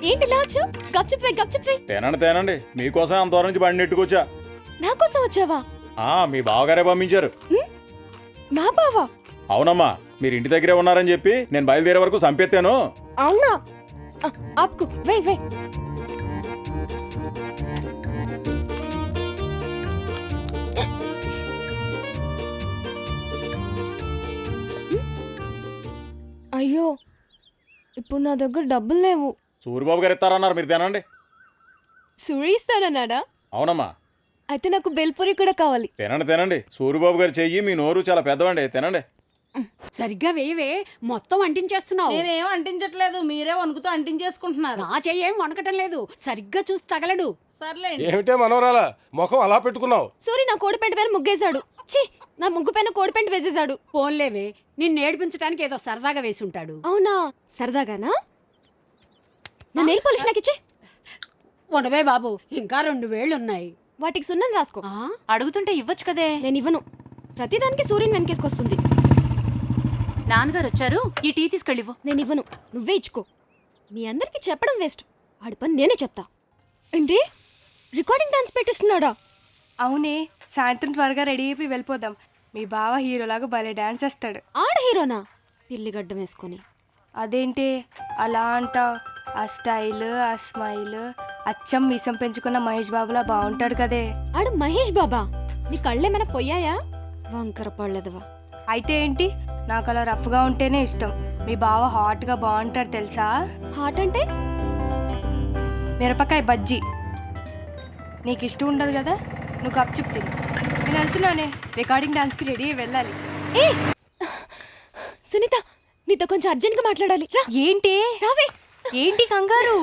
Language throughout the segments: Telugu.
ఏంటి లాచు గప్చిప్పే తేనండి మీకోసం అంత దూరం నుంచి బండి నెట్టుకొచ్చా. నా కోసం వచ్చావా? మీ బావగారే పంపించారు. మా బావా? అవునమ్మా, మీరు ఇంటి దగ్గరే ఉన్నారని చెప్పి నేను బయలుదేరే వరకు సంపెత్తాను. అవునా? ఆపుకు, వే అయ్యో, ఇప్పుడు నా దగ్గర డబ్బులు లేవు. సూరిబాబు గారు ఇస్తారన్నారు, మీరు తినండి. సూరి ఇస్తానన్నాడా? అవునమ్మా. అయితే నాకు బెల్పూరి కూడా కావాలి. తినండి. సూరిబాబు గారు చెయ్యి, మీ నోరు చాలా పెద్దవండి, తినండి. సరిగ్గా వేయవే, మొత్తం అంటించేస్తున్నావు. నేనేం అంటించట్లేదు, మీరే వణుకుతూ అంటించేసుకుంటున్నారు. నా చెయ్యేం వణకటం లేదు, సరిగ్గా చూసి తగలడు. సర్లేండి. ఏమిటే మనోరాలా ముఖం అలా పెట్టుకున్నావు? సూరి నా కోడిపెంట పైన ముగ్గేశాడు. ఛీ, నా ముగ్గు పైన కోడిపెంట వేసేశాడు. పోన్లేవే, నిన్ను ఏడిపించడానికి ఏదో సరదాగా వేసి ఉంటాడు. అవునా? సరదాగానా? నా నెయిల్ పాలిష్ నాకు ఇచ్చే. ఉండవే బాబు, ఇంకా 2 వేళ్లున్నాయి. వాటికి సున్నం రాసుకో. అడుగుతుంటే ఇవ్వచ్చు కదే. నేను ఇవ్వను. ప్రతిదానికి సూర్యుని వెనకేసుకొస్తుంది. నాన్నగారు వచ్చారు, ఈ టీ తీసుకెళ్ళివ్వు. నేను ఇవ్వను, నువ్వే ఇచ్చుకో. మీ అందరికి చెప్పడం వేస్ట్. ఆడి పని నేనే చెప్తా. ఏంటి, రికార్డింగ్ డాన్స్ పెట్టిస్తున్నాడా? అవునే, సాయంత్రం త్వరగా రెడీ అయిపోయి వెళ్ళిపోదాం. మీ బావ హీరోలాగా భలే డాన్స్ వేస్తాడు. ఆడ హీరోనా? పిల్లిగడ్డం వేసుకొని. అదేంటి అలా అంటావు? ఆ స్టైల్, ఆ స్మైల్, అచ్చం మీసం పెంచుకున్న మహేష్ బాబులా బాగుంటాడు కదే. ఆడు మహేష్ బాబా? నీ కళ్ళేమైనా పోయాయా? వంకర పడలేదువా? అయితే ఏంటి, నాకు అలా రఫ్గా ఉంటేనే ఇష్టం. మీ బావ హాట్గా బాగుంటాడు తెలుసా? హాట్ అంటే? మిరపకాయ బజ్జీ. నీకు ఇష్టం ఉండదు కదా, నువ్వు కప్ చెప్తే. నేను వెళ్తున్నానే, రికార్డింగ్ డాన్స్కి రెడీ అయ్యి వెళ్ళాలి. ఏ సునీత, నీతో కొంచెం అర్జెంట్గా మాట్లాడాలి. రా. ఏంటి రావే. ఏంటి కంగారు?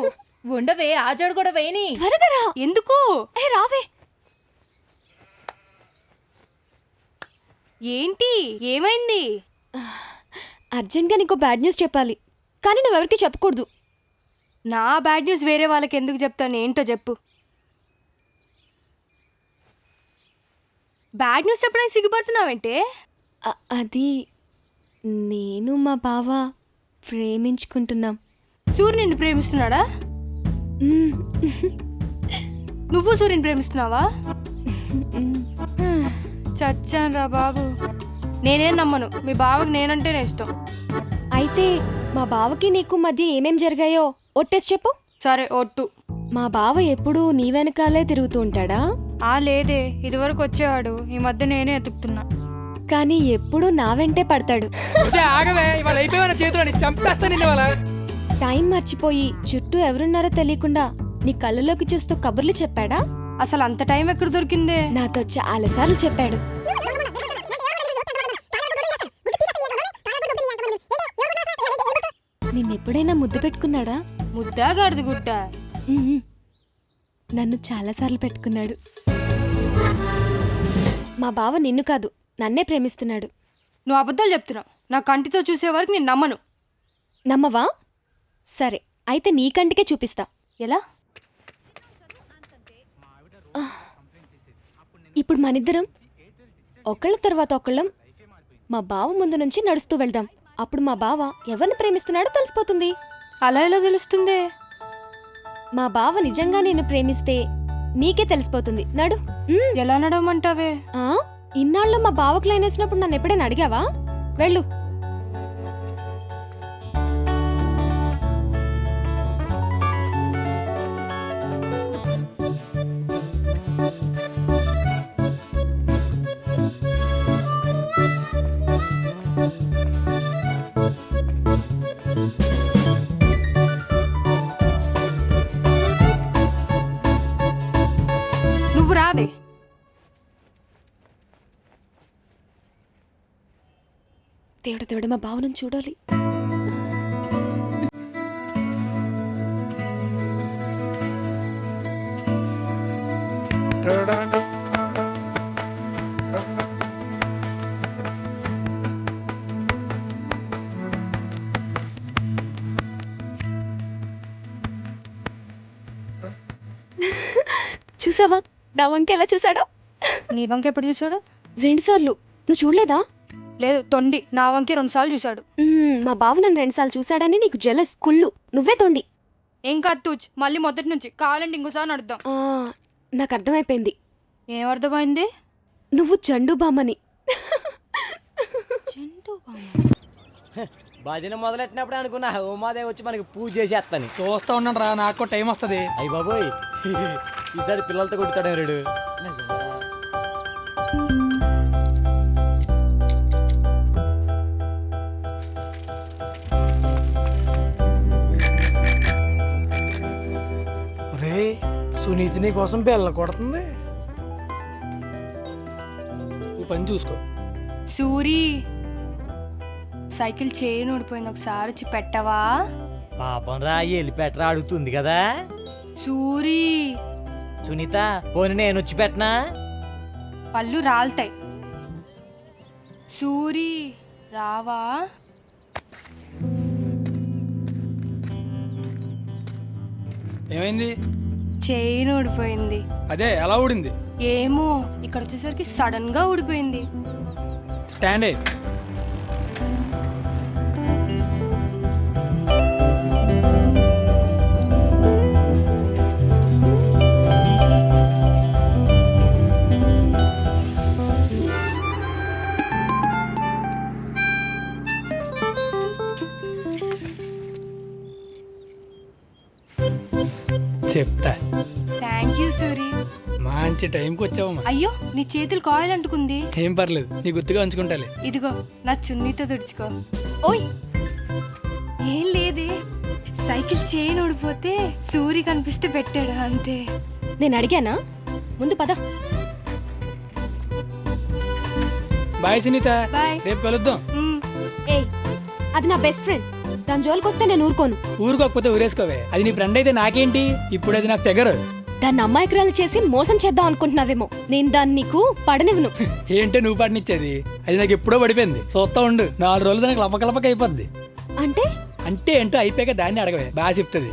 ఉండవే, ఆజాడు కూడా వేయని. త్వరగా రా. ఎందుకు? రావే. ఏంటి, ఏమైంది? అర్జెంట్గా నీకు బ్యాడ్ న్యూస్ చెప్పాలి, కానీ నువ్వెవరికి చెప్పకూడదు. నా బ్యాడ్ న్యూస్ వేరే వాళ్ళకి ఎందుకు చెప్తాను, ఏంటో చెప్పు. బ్యాడ్ న్యూస్ చెప్పడానికి సిగ్గుపడుతున్నావంటే? అది నేను మా బావ ప్రేమించుకుంటున్నాం. సూర్య నిన్ను ప్రేమిస్తున్నాడా? నువ్వు సూర్యుని ప్రేమిస్తున్నావా? చచ్చాను రా బాబు. నేనేం నమ్మను, మీ బావకి నేనంటేనే ఇష్టం. అయితే మా బావకి నీకు మధ్య ఏమేం జరిగాయో ఒట్టేసి చెప్పు. సరే, ఒట్టు. మా బావ ఎప్పుడూ నీ వెనకాలే తిరుగుతూ ఉంటాడా? లేదే, ఇదివరకు వచ్చేవాడు, ఈ మధ్య నేనే ఎతుకుతున్నా. కానీ ఎప్పుడూ నా వెంటే పడతాడు. టైం మర్చిపోయి చుట్టూ ఎవరున్నారో తెలియకుండా నీ కళ్ళలోకి చూస్తూ కబుర్లు చెప్పాడా? అసలు అంత టైం ఎక్కడ దొరికిందే? నాతో చాలాసార్లు చెప్పాడు. నిన్నెప్పుడైనా ముద్దు పెట్టుకున్నాడా? ముద్దా గాడిద గుట్ట? నన్ను చాలాసార్లు పెట్టుకున్నాడు. మా బావ నిన్ను కాదు, నన్నే ప్రేమిస్తున్నాడు. నువ్వు అబద్ధాలు చెప్తున్నావు. నా కంటితో చూసే వరకు నేను నమ్మను. నమ్మవా? సరే, అయితే నీ కంటికే చూపిస్తా. ఎలా? ఇప్పుడు మనిద్దరం ఒకళ్ళ తర్వాత ఒకళ్ళం మా బావ ముందు నుంచి నడుస్తూ వెళ్దాం. అప్పుడు మా బావ ఎవరిని ప్రేమిస్తున్నాడో తెలిసిపోతుంది. అలా ఎలా తెలుస్తుంది? మా బావ నిజంగా నిన్ను ప్రేమిస్తే నీకే తెలిసిపోతుంది. నడు. ఎలా నడవమంటావే? ఇన్నాళ్ళు మా బావకు లైన్ వేసినప్పుడు నన్ను ఎప్పుడైనా అడిగావా? వెళ్ళు. నువ్వు రావే. దేవుడు మా బావను చూడాలి. చూసావా నా వంక ఎలా చూసాడో? నీ వంక ఎప్పుడు చూసాడు? 2 సార్లు. నువ్వు చూడలేదా? లేదు తొండి నా వంకి 2 సార్లు చూశాడు. మా బావ నన్ను 2 సార్లు చూశాడని నీకు జెలస్ కుళ్ళు. నువ్వే తోండి. ఏం కాదు తూచ్, మళ్ళీ మొదటి నుంచి కావాలంటే ఇంకోసారి అడుద్దాం. నాకు అర్థమైపోయింది. ఏం అర్థమైంది? నువ్వు చండు బామ్మని. భజన మొదలెట్టినప్పుడు అనుకున్నా ఉమాదేవి వచ్చి మనకి పూజ చేసేస్తాను. చూస్తా ఉన్నాను రా, నాకు టైం వస్తుంది. అయ్యి బాబోయ్, ఈసారి పిల్లలతో కొట్టుతాడు రేడు. ఒరే సునీతి నీ కోసం బెల్ల కొడుతుంది. నువ్వు పని చూసుకో. సూరి, సైకిల్ చైన్ ఊడిపోయింది, ఒకసారి వచ్చి పెట్టవా? పాపం రా, ఎల్లి పెట్టరా అడుగుతుంది కదా. సూరి, సునీత పోనీ నేను వచ్చి పెట్టనా? పళ్ళు రాలుతాయి. సూరి రావా? ఏమైంది? చైన్ ఊడిపోయింది. అదే ఎలా ఊడింది? ఏమో, ఇక్కడ వచ్చేసరికి సడన్ గా ఊడిపోయింది. స్టాండ్ అయ్యి. చెప్తా. Thank you Suri. మంచి టైంకి వచ్చావమ్మా. అయ్యో, నీ చేతులు కాయలు అంటుకుంది. ఏం పర్లేదు, నీ గుర్తుగా ఉంచుకుంటాలే. ఇదిగో నా చున్నీతో తుడుచుకో. ఓయ్, ఏం లేదే, సైకిల్ చైన్ ఊడిపోతే సూరి కనిపిస్తే పెట్టాడు అంతే. నేను అడిగానా? ముందు పద. Bye Sunitha, bye. రేపు కలుద్దాం. ఏయ్, అది నా బెస్ట్ ఫ్రెండ్. దాని జోలికొస్తే నేను ఊరుకోను. ఊరుకోకపోతే ఊరేసుకోవే. అది నీ ఫ్రెండ్ అయితే నాకేంటి? ఇప్పుడు అది నాకు ఫిగర్. దాన్ని అమ్మాయికురాలు చేసి మోసం చేద్దాం అనుకుంటున్నావేమో. నేను దాన్ని నీకు పడనివ్వను. ఏంటో నువ్వు పాటనిచ్చేది? అది నాకు ఎప్పుడో పడిపోయింది. చూస్తా ఉండు, 4 రోజులు దానికి లపకలపక అయిపోద్ది. అంటే అంటే ఏంటో అయిపోయాక దాన్ని అడగవే, బాగా చెప్తుంది.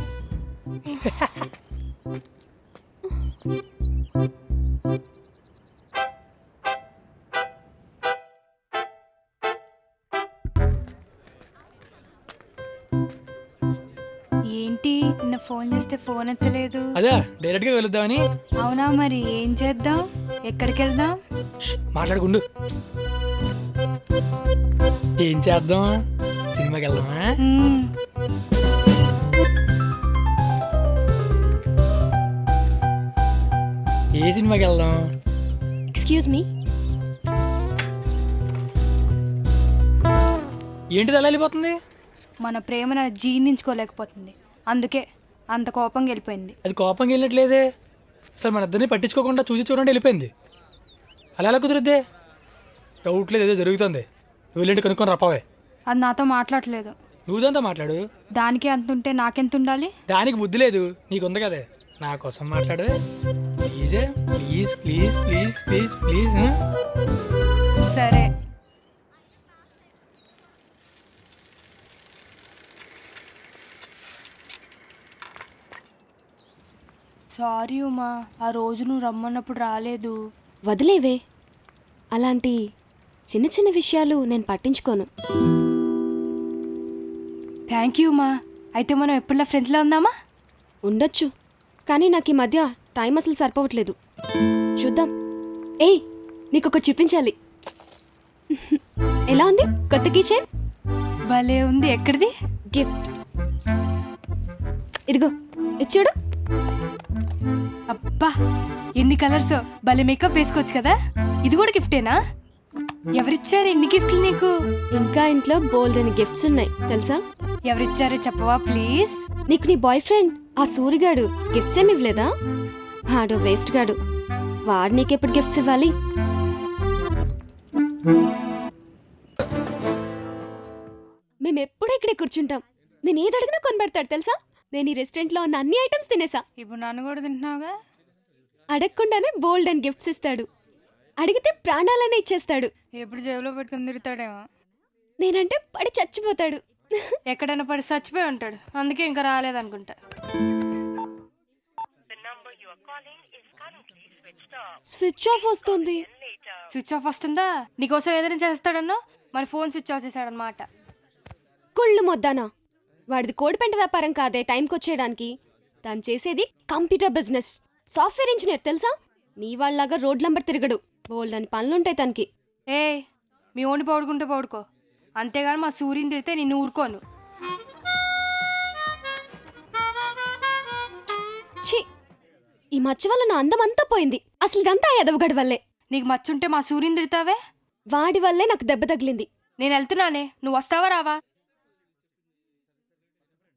ఏంటి నిన్న ఫోన్ చేస్తే ఫోన్ ఎత్తలేదు? అదే డైరెక్ట్ గా వెళుద్దామని. అవునా, మరి ఏం చేద్దాం? ఎక్కడికి వెళ్దాం? మాట్లాడుకుండు. ఏం చేద్దాం? సినిమాకి వెళ్దామా? ఏ సినిమాకి వెళ్దాం? Excuse me. ఏంటిది అలా వెళ్ళిపోతుంది? మన ప్రేమ నా జీర్ణించుకోలేకపోతుంది, అందుకే అంత కోపంగా వెళ్ళిపోయింది. అది కోపంగా వెళ్ళినట్లేదే. అసలు మన ఇద్దరిని పట్టించుకోకుండా చూసి చూడండి వెళ్ళిపోయింది. అలా ఎలా కుదురుద్దే? డౌట్ లేదు, ఏదో జరుగుతుంది. నువ్వు వెళ్ళండి కనుక్కొని రప్పావే. అది నాతో మాట్లాడలేదు. నువ్వు దాంతో మాట్లాడు. దానికి అంత ఉంటే నాకెంత ఉండాలి? దానికి బుద్ధి లేదు, నీకుంది కదే. నా కోసం మాట్లాడవే ప్లీజే. Please please please please please. సరే. సారీ ఉమా, ఆ రోజు నువ్వు రమ్మన్నప్పుడు రాలేదు. వదిలేవే, అలాంటి చిన్న చిన్న విషయాలు నేను పట్టించుకోను. Thank you Uma. అయితే మనం ఎప్పుడులా ఫ్రెండ్స్లో ఉందామా? ఉండొచ్చు, కానీ నాకు ఈ మధ్య టైం అసలు సరిపోవట్లేదు. చూద్దాం. ఏయ్, నీకొకటి చూపించాలి. ఎలా ఉంది కొత్త కిచెన్? భలే ఉంది. ఎక్కడిది? గిఫ్ట్. ఇదిగో, ఇది చూడు. అబ్బా, ఎన్ని కలర్స్! భలే మేకప్ వేసుకోవచ్చు కదా. ఇది కూడా గిఫ్టేనా? ఎవరిచ్చారు ఎన్ని గిఫ్ట్లు నీకు? ఇంకా ఇంట్లో బోల్డ్ అని గిఫ్ట్స్ ఉన్నాయి తెలుసా? ఎవరిచ్చారో చెప్పవా ప్లీజ్? నీకు నీ బాయ్ ఫ్రెండ్ ఆ సూరిగాడు గిఫ్ట్స్ ఏమి ఇవ్వలేదా? వాడు వేస్ట్ గాడు. వాడు నీకెప్పుడు గిఫ్ట్స్ ఇవ్వాలి? మేము ఎప్పుడు ఇక్కడే కూర్చుంటాం. నేను ఏది అడిగినా కొనిపెడతాడు తెలుసా? నేను ఈ రెస్టారెంట్లో ఉన్న అన్ని ఐటమ్స్ తినేసా. ఇప్పుడు నన్ను కూడా తింటున్నావుగా. అడగకుండానే బోల్డ్ అని గిఫ్ట్స్ ఇస్తాడు. అడిగితే ప్రాణాలనే ఇచ్చేస్తాడు. ఎప్పుడు జేబులో పెట్టుకుని తిరుగుతాడేమో. నేనంటే పడి చచ్చిపోతాడు. ఎక్కడైనా పడి చచ్చిపోయి ఉంటాడు, అందుకే ఇంకా రాలేదనుకుంటా. స్విచ్ ఆఫ్ వస్తుంది. స్విచ్ ఆఫ్ వస్తుందా? నీకోసం ఏదైనా చేస్తాడన్నా మరి ఫోన్ స్విచ్ ఆఫ్ చేశాడనమాట. కుళ్ళు మొద్దానా, వాడిది కోడిపెంట వ్యాపారం కాదే టైంకి వచ్చేయడానికి. తను చేసేది కంప్యూటర్ బిజినెస్, సాఫ్ట్వేర్ ఇంజనీర్ తెలుసా? నీ వాళ్ళలాగా రోడ్లంబర్ తిరగడు, బోల్డని పనులుంటాయి తనకి. ఏ మీ ఓని పౌడుకుంటే పౌడుకో, అంతేగాని మా సూర్యుని తిడితే నిన్ను ఊరుకోను. ఛీ, ఈ మచ్చ వల్ల నా అందం అంతా పోయింది. అసలు ఇదంతా ఎదవగడి వల్లే. నీకు మచ్చుంటే మా సూర్యుని తిడతావే. వాడి వల్లే నాకు దెబ్బ తగిలింది. నేను వెళ్తున్నానే, నువ్వు వస్తావా రావా?